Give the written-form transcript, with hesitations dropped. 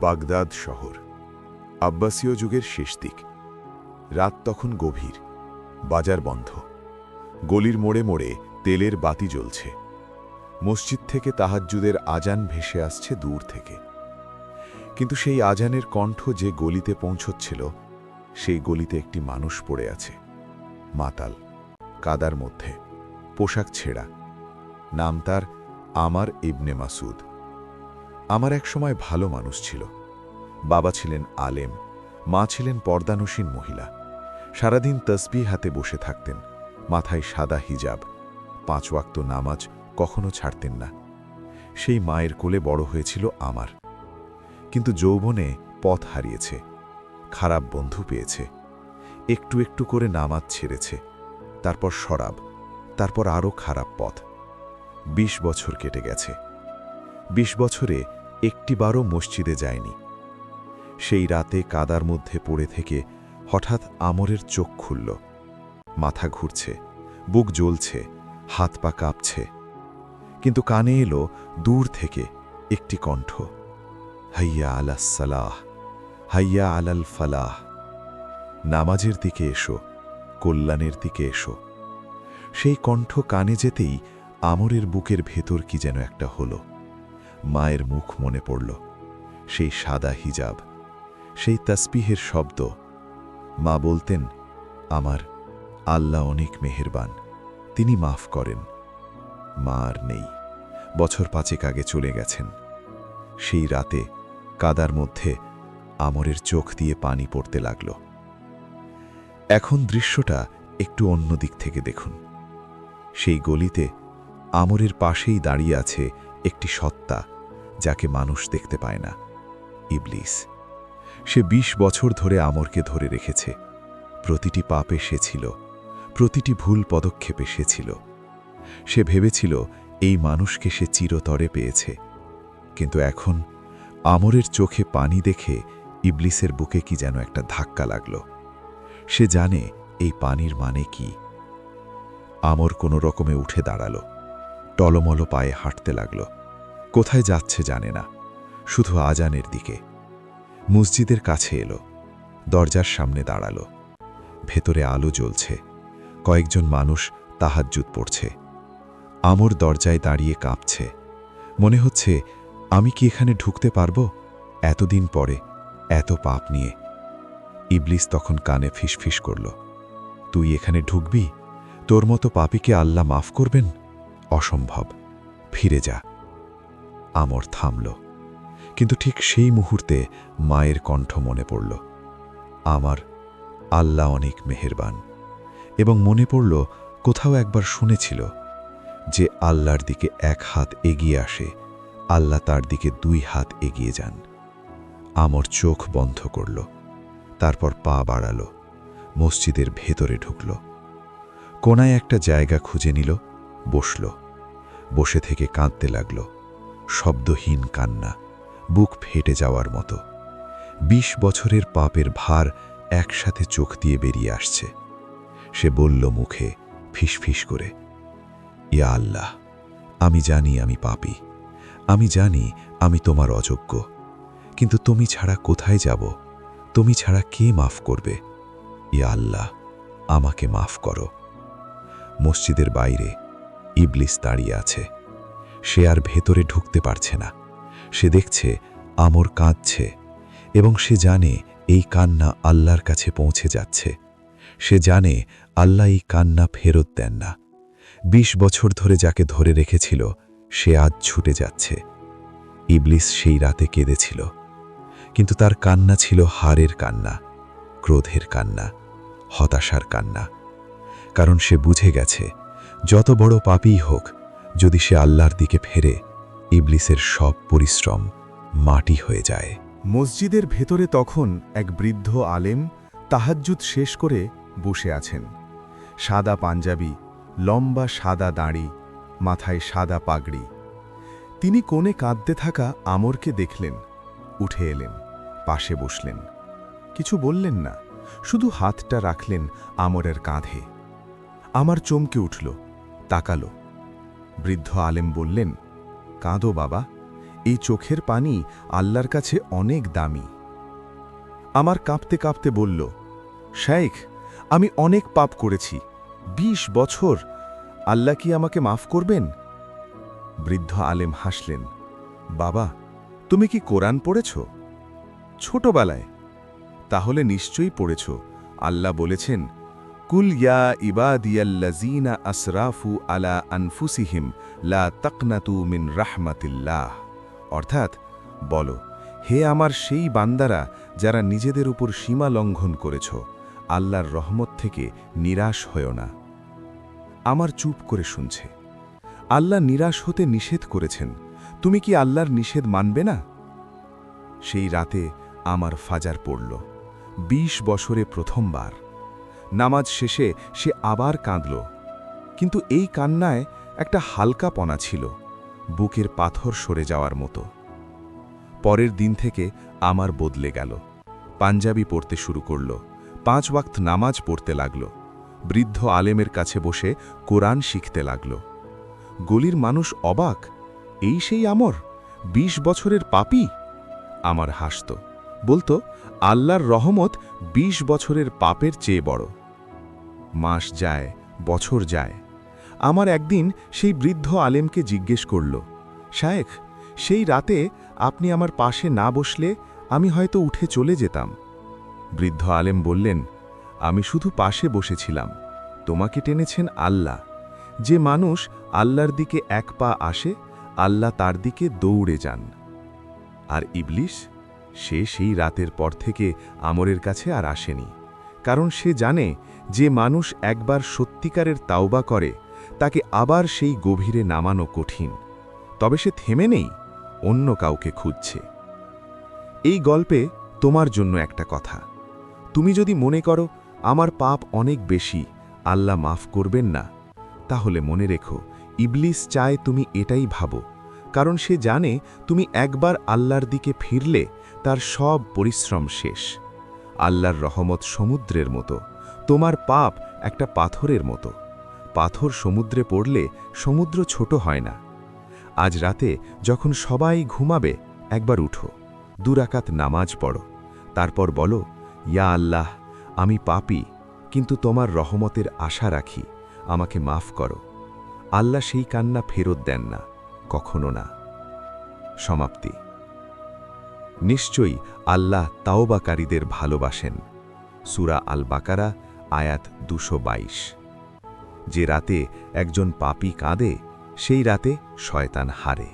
Baghdad শহর, আব্বাসীয় যুগের শেষ দিক। রাত তখন গভীর, বাজার বন্ধ, গলির মোড়ে মোড়ে তেলের বাতি জ্বলছে। মসজিদ থেকে তাহাজ্জুদের আজান ভেসে আসছে দূর থেকে। কিন্তু সেই আজানের কণ্ঠ যে গলিতে পৌঁছচ্ছিল, সেই গলিতে একটি মানুষ পড়ে আছে, মাতাল, কাদার মধ্যে, পোশাক ছেঁড়া। নাম তার আমার ইবনে মাসুদ। আমার একসময় ভালো মানুষ ছিল। বাবা ছিলেন আলেম, মা ছিলেন পর্দানসীন মহিলা। সারাদিন তসবিহ হাতে বসে থাকতেন, মাথায় সাদা হিজাব, 5 ওয়াক্ত নামাজ কখনো ছাড়তেন না। সেই মায়ের কোলে বড় হয়েছিল আমার। কিন্তু যৌবনে পথ হারিয়েছে, খারাপ বন্ধু পেয়েছে, একটু একটু করে নামাজ ছেড়েছে, তারপর শরাব, তারপর আরও খারাপ পথ। 20 বছর কেটে গেছে। 20 বছরে একটিবারও মসজিদে যায়নি। সেই রাতে কাদার মধ্যে পড়ে থেকে হঠাৎ আমরের চোখ খুলল। মাথা ঘুরছে, বুক জ্বলছে, হাত পা কাঁপছে। কিন্তু কানে এলো দূর থেকে একটি কণ্ঠ, হাইয়া আলাস সালাহ, হাইয়া আলাল ফালাহ। নামাজের দিকে এসো, কল্যাণের দিকে এসো। সেই কণ্ঠ কানে যেতেই আমরের বুকের ভেতর কি যেন একটা হলো। মায়ের মুখ মনে পড়ল, সেই সাদা হিজাব, সেই তাসবিহের শব্দ। মা বলতেন, আমার আল্লাহ অনেক মেহেরবান, তিনি মাফ করেন। মা আর নেই, বছর 5 আগে চলে গেছেন। সেই রাতে কাদার মধ্যে আমরের চোখ দিয়ে পানি পড়তে লাগল। এখন দৃশ্যটা একটু অন্য দিক থেকে দেখুন। সেই গলিতে আমরের পাশেই দাঁড়িয়ে আছে একটি সত্তা, যাকে মানুষ দেখতে পায় না, ইবলিস। সে 20 বছর ধরে আমরকে ধরে রেখেছে। প্রতিটি পাপে সে ছিল, প্রতিটি ভুল পদক্ষেপে সে ছিল। সে ভেবেছিল এই মানুষকে সে চিরতরে পেয়েছে। কিন্তু এখন আমরের চোখে পানি দেখে ইবলিসের বুকে কি যেন একটা ধাক্কা লাগল। সে জানে এই পানির মানে কি। আমর কোনো রকমে উঠে দাঁড়াল, টলমল পায়ে হাঁটতে লাগল। কোথায় যাচ্ছে জানে না, শুধু আজানের দিকে। মসজিদের কাছে এলো, দরজার সামনে দাঁড়াল। ভেতরে আলো জ্বলছে, কয়েকজন মানুষ তাহাজ্জুদ পড়ছে। আমর দরজায় দাঁড়িয়ে কাঁপছে। মনে হচ্ছে, আমি কি এখানে ঢুকতে পারবো এতদিন পরে, এত পাপ নিয়ে? ইবলিস তখন কানে ফিসফিস করল, তুই এখানে ঢুকবি? তোর মতো পাপীকে আল্লাহ মাফ করবেন? অসম্ভব, ফিরে যা। আমর থামল। কিন্তু ঠিক সেই মুহূর্তে মায়ের কণ্ঠ মনে পড়ল, আমার আল্লাহ অনেক মেহেরবান। এবং মনে পড়ল কোথাও একবার শুনেছিল, যে আল্লাহর দিকে 1 হাত এগিয়ে আসে, আল্লাহ তার দিকে 2 হাত এগিয়ে যান। আমর চোখ বন্ধ করল, তারপর পা বাড়াল, মসজিদের ভেতরে ঢুকল। কোনায় একটা জায়গা খুঁজে নিল, বসল। বসে থেকে কাঁদতে লাগল, শব্দহীন কান্না, বুক ফেটে যাওয়ার মতো। 20 বছরের পাপের ভার একসাথে চোখ দিয়ে বেরিয়ে আসছে। সে বলল মুখে ফিসফিস করে, ইয়া আল্লাহ, আমি জানি আমি পাপী, আমি জানি আমি তোমার অযোগ্য। কিন্তু তুমি ছাড়া কোথায় যাব? তুমি ছাড়া কে মাফ করবে? ইয়া আল্লাহ, আমাকে মাফ করো। মসজিদের বাইরে ইবলিস দাঁড়িয়ে আছে। সে আর ভেতরে ঢুকতে পারছে না। সে দেখছে আমর কাঁদছে, এবং সে জানে এই কান্না আল্লাহর কাছে পৌঁছে যাচ্ছে। সে জানে আল্লাহ এই কান্না ফেরত দেন না। 20 বছর ধরে যাকে ধরে রেখেছিল, সে আজ ছুটে যাচ্ছে। ইবলিস সেই রাতে কেঁদেছিল, কিন্তু তার কান্না ছিল হারের কান্না, ক্রোধের কান্না, হতাশার কান্না। কারণ সে বুঝে গেছে, যত বড় পাপীই হোক, যদি সে আল্লাহর দিকে ফেরে, ইবলিসের সব পরিশ্রম মাটি হয়ে যায়। মসজিদের ভেতরে তখন এক বৃদ্ধ আলেম তাহাজ্জুদ শেষ করে বসে আছেন। সাদা পাঞ্জাবি, লম্বা সাদা দাড়ি, মাথায় সাদা পাগড়ি। তিনি কোণে কাঁদতে থাকা আমরকে দেখলেন, উঠে এলেন, পাশে বসলেন। কিছু বললেন না, শুধু হাতটা রাখলেন আমরের কাঁধে। আমার চমকে উঠল, তাকালো। বৃদ্ধ আলেম বললেন, কাঁদো বাবা, এই চোখের পানি আল্লাহর কাছে অনেক দামি। আমার কাঁপতে কাঁপতে বলল, শাইখ, আমি অনেক পাপ করেছি, ২০ বছর, আল্লাহ কি আমাকে মাফ করবেন? বৃদ্ধ আলেম হাসলেন, বাবা, তুমি কি কোরআন পড়েছ? ছোটবেলায়? তাহলে নিশ্চয়ই পড়েছ। আল্লাহ বলেছেন, কুল ইয়া ইবাদিয়াল্লাযীনা আসরাফু আলা আনফুসিহিম লা তাকনাতু মিন রাহমাতিল্লাহ। অর্থাৎ, বলো, হে আমার সেই বান্দারা যারা নিজেদের উপর সীমা লঙ্ঘন করেছ, আল্লাহর রহমত থেকে নিরাশ হয়ো না। আমার চুপ করে শুনছে। আল্লাহ নিরাশ হতে নিষেধ করেছেন, তুমি কি আল্লাহর নিষেধ মানবে না? সেই রাতে আমার ফাজার পড়ল, ২০ বছরে প্রথমবার। নামাজ শেষে সে আবার কাঁদল, কিন্তু এই কান্নায় একটা হালকাপনা ছিল, বুকের পাথর সরে যাওয়ার মতো। পরের দিন থেকে আমার বদলে গেল। পাঞ্জাবি পড়তে শুরু করল, 5 ওয়াক্ত নামাজ পড়তে লাগল, বৃদ্ধ আলেমের কাছে বসে কোরআন শিখতে লাগল। গলির মানুষ অবাক, এই সেই আমর, ২০ বছরের পাপী? আমার হাসত, বলতো, আল্লাহর রহমত ২০ বছরের পাপের চেয়ে বড়। মাস যায়, বছর যায়। আমার একদিন সেই বৃদ্ধ আলেমকে জিজ্ঞেস করল, শায়েখ, সেই রাতে আপনি আমার পাশে না বসলে আমি হয়তো উঠে চলে যেতাম। বৃদ্ধ আলেম বললেন, আমি শুধু পাশে বসেছিলাম, তোমাকে টেনেছেন আল্লাহ। যে মানুষ আল্লাহর দিকে এক পা আসে, আল্লাহ তার দিকে দৌড়ে যান। আর ইবলিস, সে সেই রাতের পর থেকে আমরের কাছে আর আসেনি, কারণ সে জানে যে মানুষ একবার সত্যিকারের তাওবা করে তাকে আবার সেই গভীরে নামানো কঠিন। তবে সে থেমে নেই, অন্য কাউকে খুঁজছে। এই গল্পে তোমার জন্য একটা কথা, তুমি যদি মনে করো আমার পাপ অনেক বেশি, আল্লাহ মাফ করবেন না, তাহলে মনে রেখো, ইবলিস চায় তুমি এটাই ভাবো, কারণ সে জানে তুমি একবার আল্লাহর দিকে ফিরলে তার সব পরিশ্রম শেষ। আল্লাহর রহমত সমুদ্রের মতো, তোমার পাপ একটা পাথরের মতো। পাথর সমুদ্রে পড়লে সমুদ্র ছোট হয় না। আজ রাতে যখন সবাই ঘুমাবে, একবার উঠো, 2 রাকাত নামাজ পড়ো, তারপর বলো, ইয়া আল্লাহ, আমি পাপী, কিন্তু তোমার রহমতের আশা রাখি, আমাকে মাফ করো। আল্লাহ সেই কান্না ফেরত দেন না, কখনো না। সমাপ্তি। নিশ্চয়ই আল্লাহ তাওবাকারীদের ভালোবাসেন। সূরা আল বাকারা, আয়াত 222। যে রাতে একজন পাপী কাঁদে, সেই রাতে শয়তান হারে।